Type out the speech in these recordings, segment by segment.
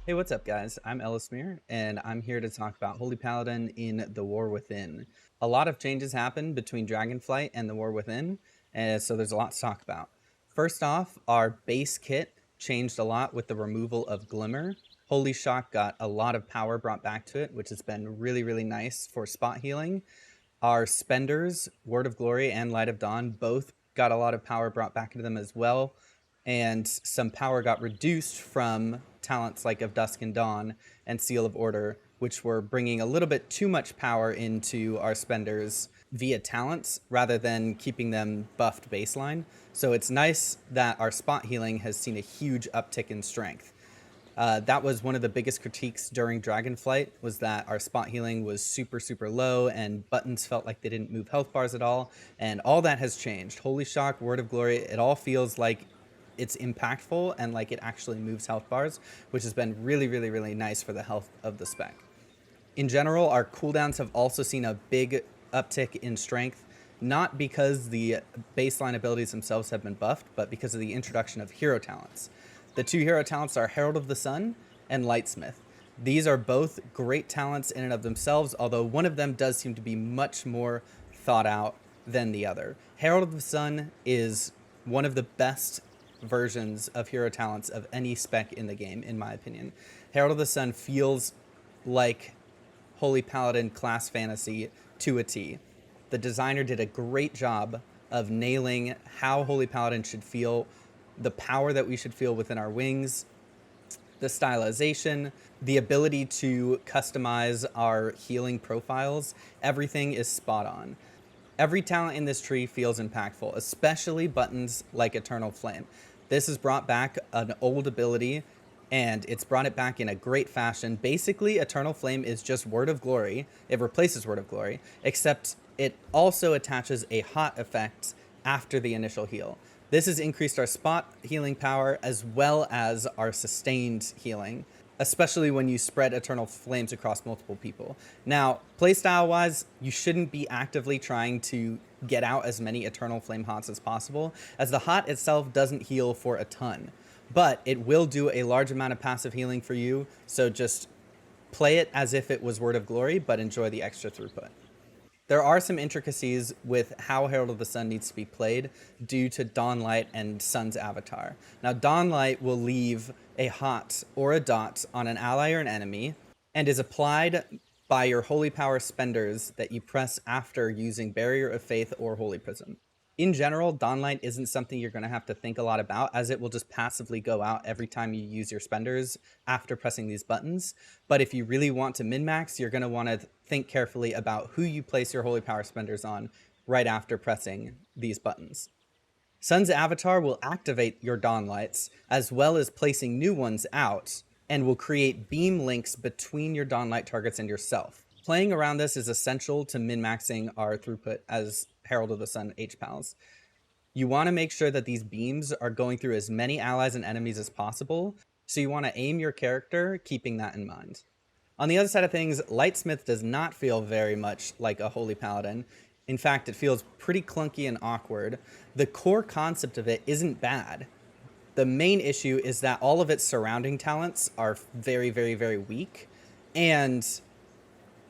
Hey, what's up, guys? I'm Ellesmere, and I'm here to talk about Holy Paladin in The War Within. A lot of changes happened between Dragonflight and The War Within, and so there's a lot to talk about. First off, our base kit changed a lot with the removal of Glimmer. Holy Shock got a lot of power brought back to it, which has been really, really nice for spot healing. Our spenders, Word of Glory and Light of Dawn, both got a lot of power brought back into them as well. And some power got reduced from talents like Of Dusk and Dawn and Seal of Order, which were bringing a little bit too much power into our spenders via talents rather than keeping them buffed baseline. So it's nice that our spot healing has seen a huge uptick in strength. That was one of the biggest critiques during Dragonflight, was that our spot healing was super, super low and buttons felt like they didn't move health bars at all. And all that has changed. Holy Shock, Word of Glory, it all feels like it's impactful and like it actually moves health bars, which has been really, really, really nice for the health of the spec. In general, our cooldowns have also seen a big uptick in strength, not because the baseline abilities themselves have been buffed, but because of the introduction of hero talents. The two hero talents are Herald of the Sun and Lightsmith. These are both great talents in and of themselves, although one of them does seem to be much more thought out than the other. Herald of the Sun is one of the best versions of hero talents of any spec in the game, in my opinion. Herald of the Sun feels like Holy Paladin class fantasy to a T. The designer did a great job of nailing how Holy Paladin should feel, the power that we should feel within our wings, the stylization, the ability to customize our healing profiles. Everything is spot on. Every talent in this tree feels impactful, especially buttons like Eternal Flame. This has brought back an old ability, and it's brought it back in a great fashion. Basically, Eternal Flame is just Word of Glory. It replaces Word of Glory, except it also attaches a hot effect after the initial heal. This has increased our spot healing power as well as our sustained healing, especially when you spread Eternal Flames across multiple people. Now, playstyle-wise, you shouldn't be actively trying to get out as many Eternal Flame Hots as possible, as the hot itself doesn't heal for a ton. But it will do a large amount of passive healing for you, so just play it as if it was Word of Glory, but enjoy the extra throughput. There are some intricacies with how Herald of the Sun needs to be played due to Dawnlight and Sun's avatar. Now, Dawnlight will leave a hot or a dot on an ally or an enemy and is applied by your Holy Power spenders that you press after using Barrier of Faith or Holy Prism. In general, Dawnlight isn't something you're going to have to think a lot about, as it will just passively go out every time you use your spenders after pressing these buttons. But if you really want to min-max, you're going to want to think carefully about who you place your Holy Power spenders on right after pressing these buttons. Sun's avatar will activate your Dawnlights, as well as placing new ones out, and will create beam links between your Dawnlight targets and yourself. Playing around this is essential to min-maxing our throughput as Herald of the Sun H-Pals. You want to make sure that these beams are going through as many allies and enemies as possible, so you want to aim your character keeping that in mind. On the other side of things, Lightsmith does not feel very much like a Holy Paladin. In fact, it feels pretty clunky and awkward. The core concept of it isn't bad. The main issue is that all of its surrounding talents are very, very, very weak, and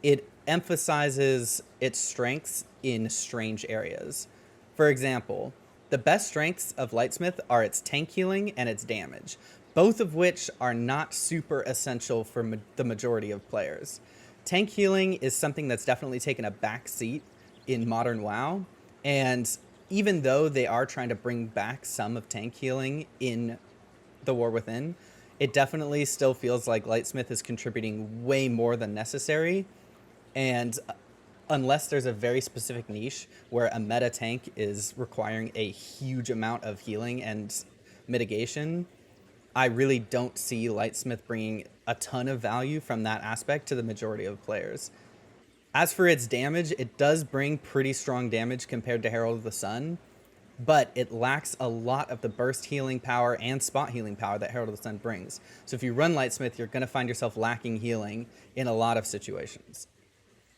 it emphasizes its strengths in strange areas. For example, the best strengths of Lightsmith are its tank healing and its damage, both of which are not super essential for the majority of players. Tank healing is something that's definitely taken a back seat in modern WoW, and even though they are trying to bring back some of tank healing in the War Within, it definitely still feels like Lightsmith is contributing way more than necessary. And unless there's a very specific niche where a meta tank is requiring a huge amount of healing and mitigation, I really don't see Lightsmith bringing a ton of value from that aspect to the majority of players. As for its damage, it does bring pretty strong damage compared to Herald of the Sun, but it lacks a lot of the burst healing power and spot healing power that Herald of the Sun brings. So if you run Lightsmith, you're going to find yourself lacking healing in a lot of situations.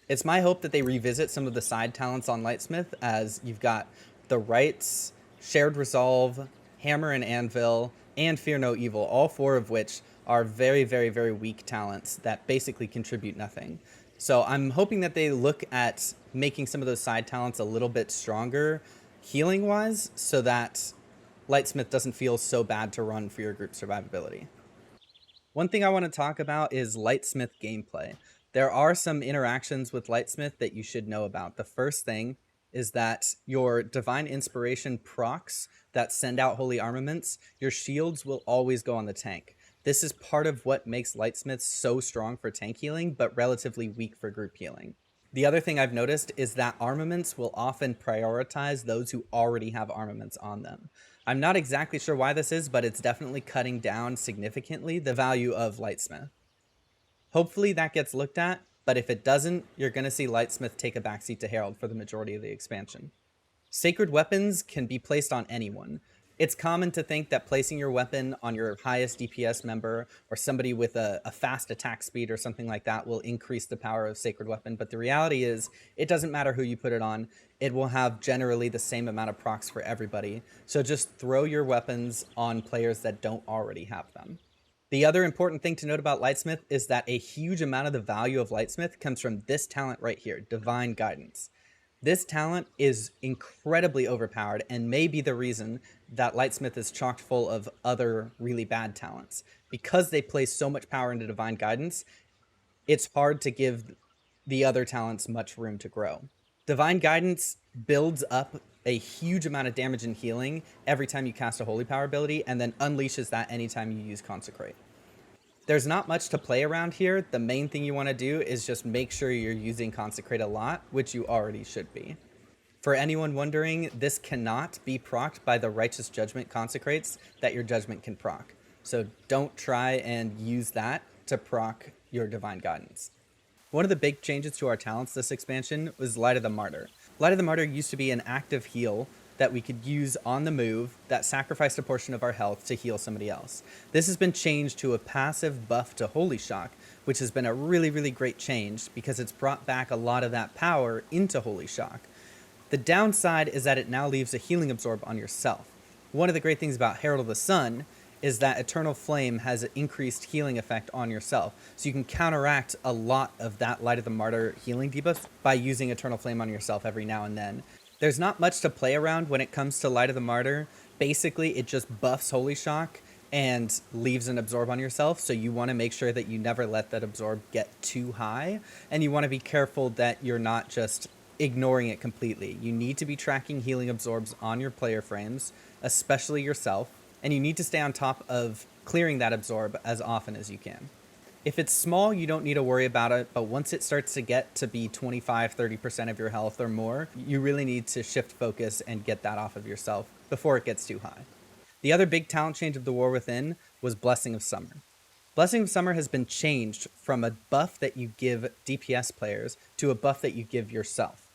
It's my hope that they revisit some of the side talents on Lightsmith, as you've got the Rights, Shared Resolve, Hammer and Anvil, and Fear No Evil, all four of which are very, very, very weak talents that basically contribute nothing. So I'm hoping that they look at making some of those side talents a little bit stronger healing wise, so that Lightsmith doesn't feel so bad to run for your group survivability. One thing I want to talk about is Lightsmith gameplay. There are some interactions with Lightsmith that you should know about. The first thing is that your Divine Inspiration procs that send out Holy Armaments, your shields will always go on the tank. This is part of what makes Lightsmith so strong for tank healing, but relatively weak for group healing. The other thing I've noticed is that armaments will often prioritize those who already have armaments on them. I'm not exactly sure why this is, but it's definitely cutting down significantly the value of Lightsmith. Hopefully that gets looked at, but if it doesn't, you're going to see Lightsmith take a backseat to Herald for the majority of the expansion. Sacred weapons can be placed on anyone. It's common to think that placing your weapon on your highest DPS member or somebody with a fast attack speed or something like that will increase the power of Sacred Weapon, but the reality is it doesn't matter who you put it on. It will have generally the same amount of procs for everybody. So just throw your weapons on players that don't already have them. The other important thing to note about Lightsmith is that a huge amount of the value of Lightsmith comes from this talent right here, Divine Guidance. This talent is incredibly overpowered and may be the reason that Lightsmith is chocked full of other really bad talents. Because they place so much power into Divine Guidance, it's hard to give the other talents much room to grow. Divine Guidance builds up a huge amount of damage and healing every time you cast a Holy Power ability, and then unleashes that anytime you use Consecrate. There's not much to play around here. The main thing you want to do is just make sure you're using Consecrate a lot, which you already should be. For anyone wondering, this cannot be procced by the Righteous Judgment Consecrates that your Judgment can proc. So don't try and use that to proc your Divine Guidance. One of the big changes to our talents this expansion was Light of the Martyr. Light of the Martyr used to be an active heal that we could use on the move that sacrificed a portion of our health to heal somebody else. This has been changed to a passive buff to Holy Shock, which has been a really, really great change because it's brought back a lot of that power into Holy Shock. The downside is that it now leaves a healing absorb on yourself. One of the great things about Herald of the Sun is that Eternal Flame has an increased healing effect on yourself. So you can counteract a lot of that Light of the Martyr healing debuff by using Eternal Flame on yourself every now and then. There's not much to play around when it comes to Light of the Martyr. Basically, it just buffs Holy Shock and leaves an absorb on yourself. So you want to make sure that you never let that absorb get too high. And you want to be careful that you're not just ignoring it completely. You need to be tracking healing absorbs on your player frames, especially yourself. And you need to stay on top of clearing that absorb as often as you can. If it's small, you don't need to worry about it, but once it starts to get to be 25-30% of your health or more, you really need to shift focus and get that off of yourself before it gets too high. The other big talent change of the War Within was Blessing of Summer. Blessing of Summer has been changed from a buff that you give DPS players to a buff that you give yourself.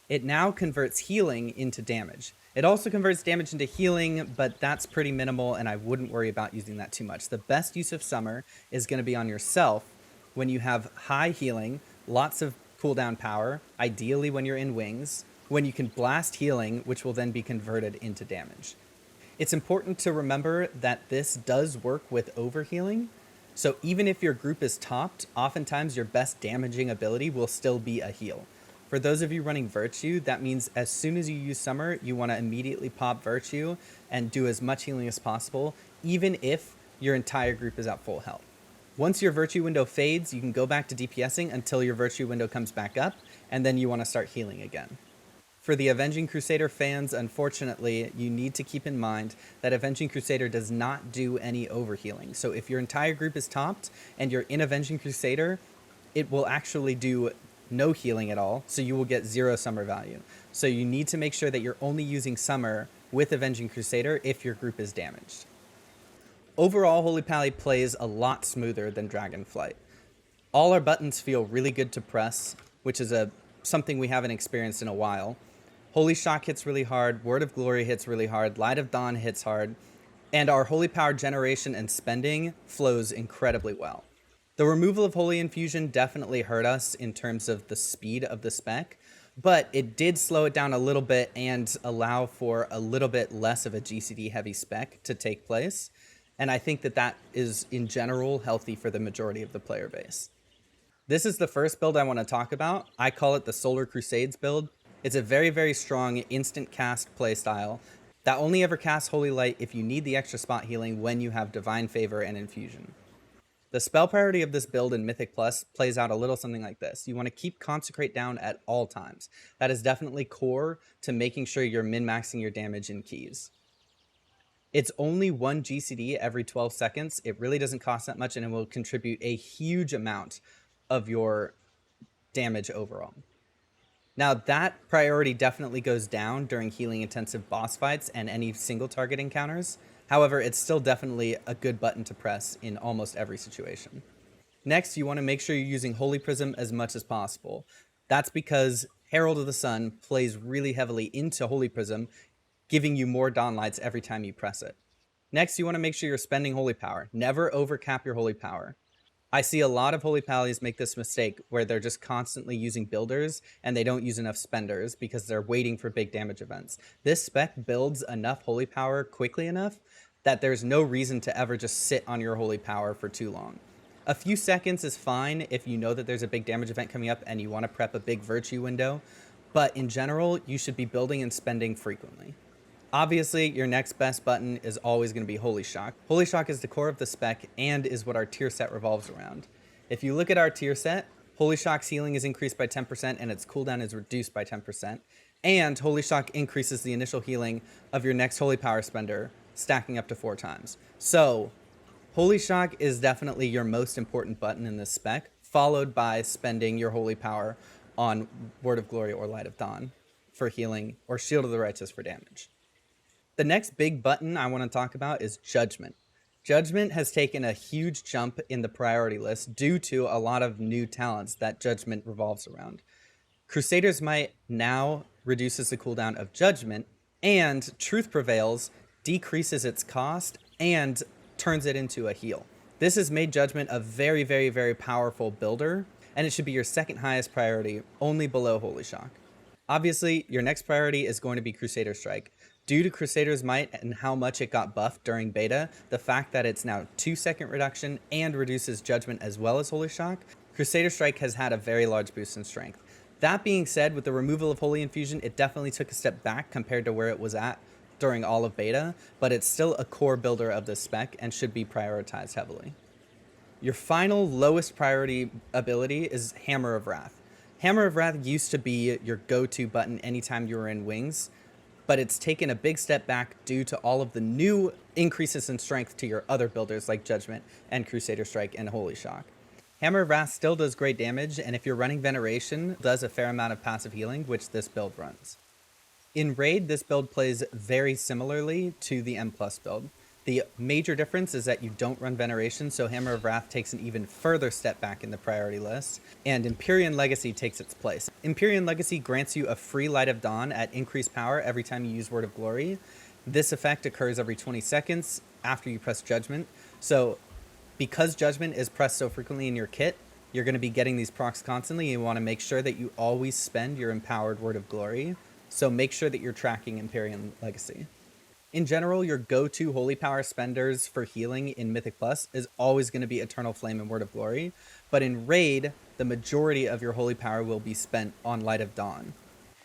It now converts healing into damage. It also converts damage into healing, but that's pretty minimal, and I wouldn't worry about using that too much. The best use of Summer is going to be on yourself when you have high healing, lots of cooldown power, ideally when you're in Wings, when you can blast healing, which will then be converted into damage. It's important to remember that this does work with overhealing, so even if your group is topped, oftentimes your best damaging ability will still be a heal. For those of you running Virtue, that means as soon as you use Summer, you want to immediately pop Virtue and do as much healing as possible, even if your entire group is at full health. Once your Virtue window fades, you can go back to DPSing until your Virtue window comes back up, and then you want to start healing again. For the Avenging Crusader fans, unfortunately, you need to keep in mind that Avenging Crusader does not do any overhealing. So if your entire group is topped and you're in Avenging Crusader, it will actually do no healing at all, so you will get 0 Summer value. So you need to make sure that you're only using Summer with Avenging Crusader if your group is damaged. Overall, Holy Pally plays a lot smoother than Dragonflight. All our buttons feel really good to press, which is something we haven't experienced in a while. Holy Shock hits really hard, Word of Glory hits really hard, Light of Dawn hits hard, and our Holy Power generation and spending flows incredibly well. The removal of Holy Infusion definitely hurt us in terms of the speed of the spec, but it did slow it down a little bit and allow for a little bit less of a GCD heavy spec to take place. and I think that that is in general healthy for the majority of the player base. This is the first build I want to talk about. I call it the Solar Crusades build. It's a very, very strong instant cast playstyle that only ever casts Holy Light if you need the extra spot healing when you have Divine Favor and Infusion. The spell priority of this build in Mythic Plus plays out a little something like this. You want to keep Consecrate down at all times. That is definitely core to making sure you're min-maxing your damage in keys. It's only 1 GCD every 12 seconds. It really doesn't cost that much, and it will contribute a huge amount of your damage overall. Now, that priority definitely goes down during healing intensive boss fights and any single target encounters. However, it's still definitely a good button to press in almost every situation. Next, you want to make sure you're using Holy Prism as much as possible. That's because Herald of the Sun plays really heavily into Holy Prism, giving you more Dawn Lights every time you press it. Next, you want to make sure you're spending Holy Power. Never overcap your Holy Power. I see a lot of Holy Pallies make this mistake where they're just constantly using builders and they don't use enough spenders because they're waiting for big damage events. This spec builds enough Holy Power quickly enough that there's no reason to ever just sit on your Holy Power for too long. A few seconds is fine if you know that there's a big damage event coming up and you want to prep a big Virtue window, but in general, you should be building and spending frequently. Obviously, your next best button is always going to be Holy Shock. Holy Shock is the core of the spec and is what our tier set revolves around. If you look at our tier set, Holy Shock's healing is increased by 10% and its cooldown is reduced by 10%. And Holy Shock increases the initial healing of your next Holy Power spender, stacking up to 4 times. So, Holy Shock is definitely your most important button in this spec, followed by spending your Holy Power on Word of Glory or Light of Dawn for healing, or Shield of the Righteous for damage. The next big button I want to talk about is Judgment. Judgment has taken a huge jump in the priority list due to a lot of new talents that Judgment revolves around. Crusader's Might now reduces the cooldown of Judgment, and Truth Prevails decreases its cost and turns it into a heal. This has made Judgment a very, very, very powerful builder, and it should be your second highest priority, only below Holy Shock. Obviously, your next priority is going to be Crusader Strike. Due to Crusader's Might and how much it got buffed during beta, the fact that it's now 2-second reduction and reduces Judgment as well as Holy Shock, Crusader Strike has had a very large boost in strength. That being said, with the removal of Holy Infusion, it definitely took a step back compared to where it was at during all of beta, but it's still a core builder of this spec and should be prioritized heavily. Your final lowest priority ability is Hammer of Wrath. Hammer of Wrath used to be your go-to button anytime you were in Wings, but it's taken a big step back due to all of the new increases in strength to your other builders like Judgment and Crusader Strike and Holy Shock. Hammer of Wrath still does great damage, and if you're running Veneration, does a fair amount of passive healing, which this build runs. In Raid, this build plays very similarly to the M+ build. The major difference is that you don't run Veneration, so Hammer of Wrath takes an even further step back in the priority list, and Empyrean Legacy takes its place. Empyrean Legacy grants you a free Light of Dawn at increased power every time you use Word of Glory. This effect occurs every 20 seconds after you press Judgment, so because Judgment is pressed so frequently in your kit, you're going to be getting these procs constantly. You want to make sure that you always spend your empowered Word of Glory, so make sure that you're tracking Empyrean Legacy. In general, your go-to Holy Power spenders for healing in Mythic Plus is always going to be Eternal Flame and Word of Glory, but in Raid, the majority of your Holy Power will be spent on Light of Dawn.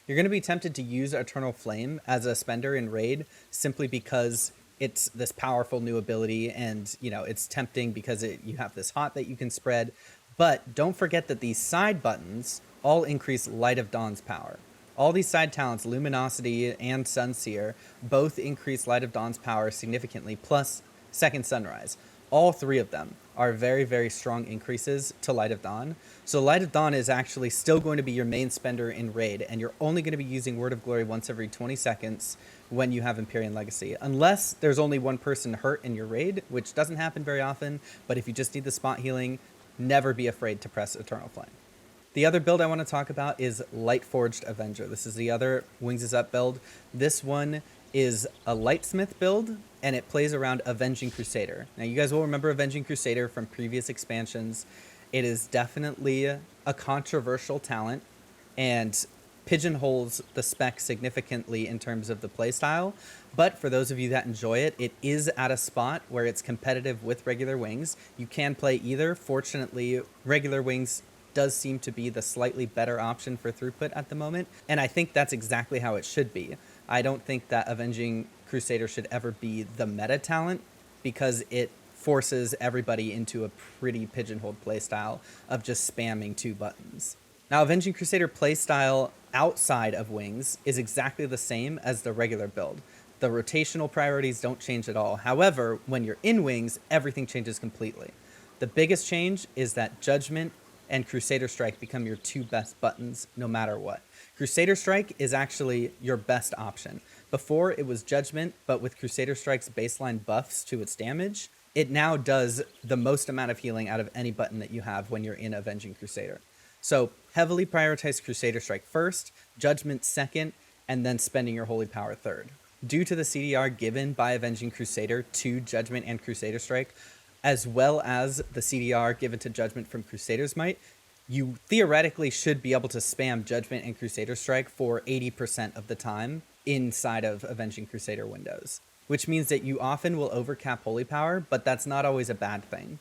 You're going to be tempted to use Eternal Flame as a spender in Raid simply because it's this powerful new ability and, you know, it's tempting because you have this hot that you can spread, but don't forget that these side buttons all increase Light of Dawn's power. All these side talents, Luminosity and Sunseer, both increase Light of Dawn's power significantly, plus Second Sunrise. All 3 of them are very, very strong increases to Light of Dawn. So Light of Dawn is actually still going to be your main spender in Raid, and you're only going to be using Word of Glory once every 20 seconds when you have Empyrean Legacy. Unless there's only one person hurt in your Raid, which doesn't happen very often, but if you just need the spot healing, never be afraid to press Eternal Flame. The other build I want to talk about is Lightforged Avenger. This is the other WingsIsUp build. This one is a Lightsmith build, and it plays around Avenging Crusader. Now, you guys will remember Avenging Crusader from previous expansions. It is definitely a controversial talent, and pigeonholes the spec significantly in terms of the playstyle. But for those of you that enjoy it, it is at a spot where it's competitive with regular wings. You can play either. Fortunately, regular wings does seem to be the slightly better option for throughput at the moment, and I think that's exactly how it should be. I don't think that Avenging Crusader should ever be the meta talent, because it forces everybody into a pretty pigeonholed playstyle of just spamming 2 buttons. Now, Avenging Crusader playstyle outside of Wings is exactly the same as the regular build. The rotational priorities don't change at all. However, when you're in Wings, everything changes completely. The biggest change is that Judgment and Crusader Strike become your 2 best buttons no matter what. Crusader Strike is actually your best option. Before, it was Judgment, but with Crusader Strike's baseline buffs to its damage, it now does the most amount of healing out of any button that you have when you're in Avenging Crusader. So heavily prioritize Crusader Strike first, Judgment second, and then spending your Holy Power third. Due to the CDR given by Avenging Crusader to Judgment and Crusader Strike, as well as the CDR given to Judgment from Crusader's Might, you theoretically should be able to spam Judgment and Crusader Strike for 80% of the time inside of Avenging Crusader windows, which means that you often will overcap Holy Power, but that's not always a bad thing.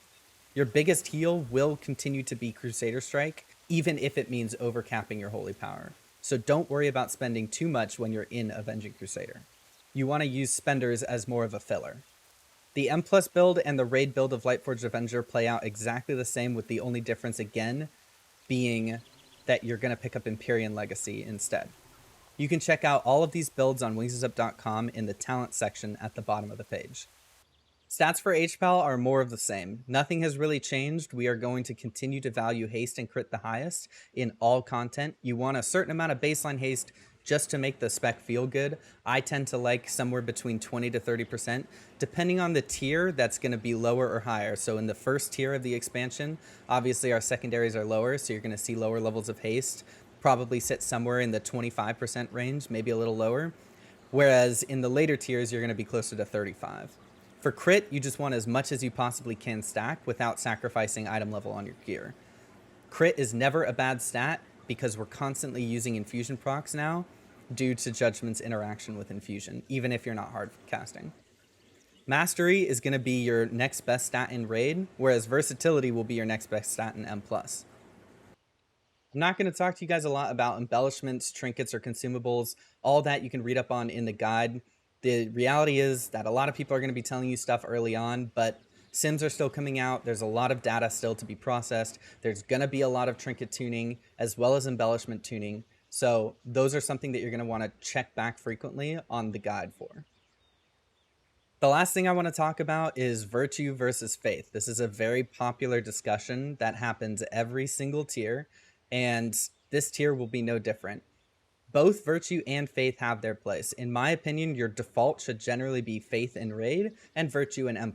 Your biggest heal will continue to be Crusader Strike, even if it means overcapping your Holy Power. So don't worry about spending too much when you're in Avenging Crusader. You want to use spenders as more of a filler. The M+ build and the raid build of Lightforged Avenger play out exactly the same, with the only difference again being that you're going to pick up Empyrean Legacy instead. You can check out all of these builds on WingsIsUp.com in the talent section at the bottom of the page. Stats for HPAL are more of the same. Nothing has really changed. We are going to continue to value haste and crit the highest in all content. You want a certain amount of baseline haste just to make the spec feel good. I tend to like somewhere between 20 to 30%. Depending on the tier, that's going to be lower or higher. So in the first tier of the expansion, obviously our secondaries are lower, so you're going to see lower levels of haste. Probably sit somewhere in the 25% range, maybe a little lower. Whereas in the later tiers, you're going to be closer to 35. For crit, you just want as much as you possibly can stack without sacrificing item level on your gear. Crit is never a bad stat because we're constantly using infusion procs now due to Judgment's interaction with infusion, even if you're not hard casting. Mastery is going to be your next best stat in raid, whereas versatility will be your next best stat in M+. I'm not going to talk to you guys a lot about embellishments, trinkets, or consumables. All that you can read up on in the guide. The reality is that a lot of people are going to be telling you stuff early on, but sims are still coming out. There's a lot of data still to be processed. There's going to be a lot of trinket tuning as well as embellishment tuning. So those are something that you're going to want to check back frequently on the guide for. The last thing I want to talk about is virtue versus faith. This is a very popular discussion that happens every single tier, and this tier will be no different. Both virtue and faith have their place. In my opinion, your default should generally be faith in raid and virtue in M+.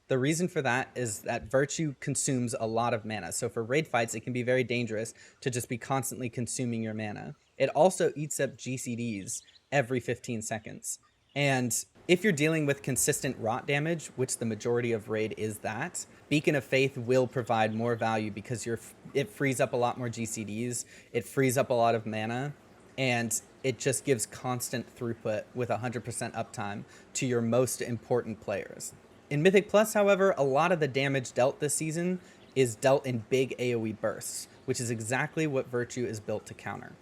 The reason for that is that virtue consumes a lot of mana. So for raid fights, it can be very dangerous to just be constantly consuming your mana. It also eats up GCDs every 15 seconds. And if you're dealing with consistent rot damage, which the majority of raid is that, Beacon of Faith will provide more value because it frees up a lot more GCDs, it frees up a lot of mana, and it just gives constant throughput with 100% uptime to your most important players. In Mythic Plus, however, a lot of the damage dealt this season is dealt in big AoE bursts, which is exactly what Virtue is built to counter.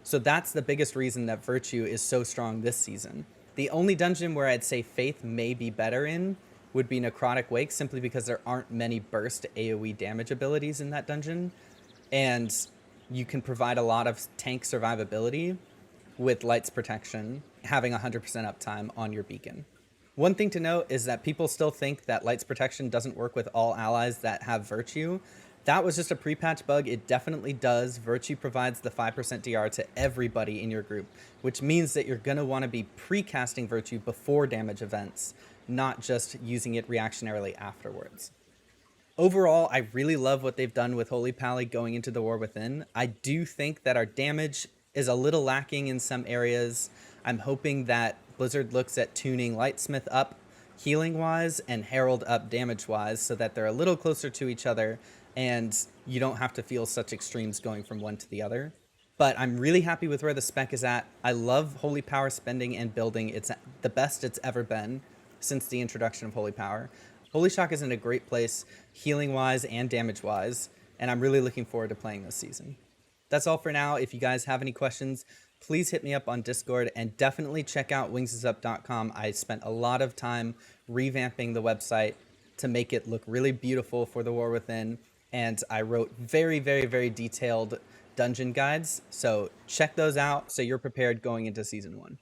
So that's the biggest reason that Virtue is so strong this season. The only dungeon where I'd say Faith may be better in would be Necrotic Wake, simply because there aren't many burst AoE damage abilities in that dungeon, and you can provide a lot of tank survivability with Light's Protection, having 100% uptime on your beacon. One thing to note is that people still think that Light's Protection doesn't work with all allies that have Virtue. That was just a pre-patch bug. It definitely does. Virtue provides the 5% DR to everybody in your group, which means that you're going to want to be pre-casting Virtue before damage events, not just using it reactionarily afterwards. Overall, I really love what they've done with Holy Pally going into the War Within. I do think that our damage is a little lacking in some areas. I'm hoping that Blizzard looks at tuning Lightsmith up healing-wise and Herald up damage-wise so that they're a little closer to each other and you don't have to feel such extremes going from one to the other. but I'm really happy with where the spec is at. I love Holy Power spending and building. It's the best it's ever been since the introduction of Holy Power. Holy Shock is in a great place, healing-wise and damage-wise, and I'm really looking forward to playing this season. That's all for now. If you guys have any questions, please hit me up on Discord, and definitely check out WingsIsUp.com. I spent a lot of time revamping the website to make it look really beautiful for the War Within, and I wrote very, very, very detailed dungeon guides. So check those out so you're prepared going into Season 1.